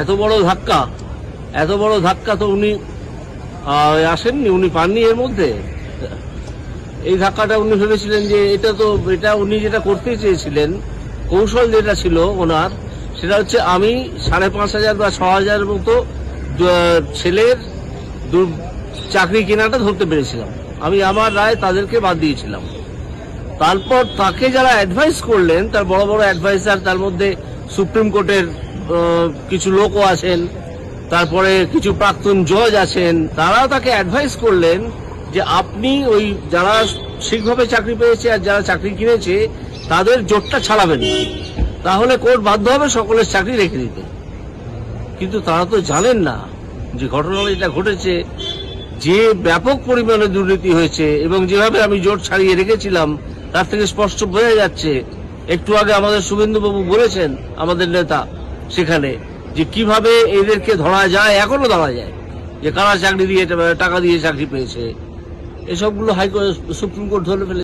এত বড় ধাক্কা তো উনি আসেননি, উনি পাননি। এর মধ্যে এই ধাক্কাটা উনি ভেবেছিলেন যে এটা উনি যেটা করতে চেয়েছিলেন, কৌশল যেটা ছিল ওনার, সেটা হচ্ছে আমি 5,500 বা 6,000 মতো ছেলের চাকরি কেনাটা ধরতে পেরেছিলাম। আমি আমার রায় তাদেরকে বাদ দিয়েছিলাম। তারপর তাকে যারা অ্যাডভাইস করলেন, তার বড় বড় অ্যাডভাইসার, তার মধ্যে সুপ্রিম কোর্টের কিছু লোকও আছেন, তারপরে কিছু প্রাক্তন জজ আছেন, তারাও তাকে অ্যাডভাইস করলেন যে আপনি ওই যারা ঠিকভাবে চাকরি পেয়েছে আর যারা চাকরি কিনেছে তাদের জোটটা ছাড়াবেন, তাহলে কোর্ট বাধ্য হবে সকলের চাকরি রেখে দিতে। কিন্তু তারা তো জানেন না যে ঘটনাটা এটা ঘটেছে, যে ব্যাপক পরিমাণে দুর্নীতি হয়েছে এবং যেভাবে আমি জোট ছাড়িয়ে রেখেছিলাম তার থেকে স্পষ্ট বোঝা যাচ্ছে। একটু আগে আমাদের শুভেন্দুবাবু বলেছেন, আমাদের নেতা, সেখানে যে কিভাবে এদেরকে ধরা যায়, এখনো ধরা যায়, যে কারা চাকরি দিয়ে টাকা দিয়ে চাকরি পেয়েছে। এসবগুলো সুপ্রিম কোর্ট ধরে ফেলে।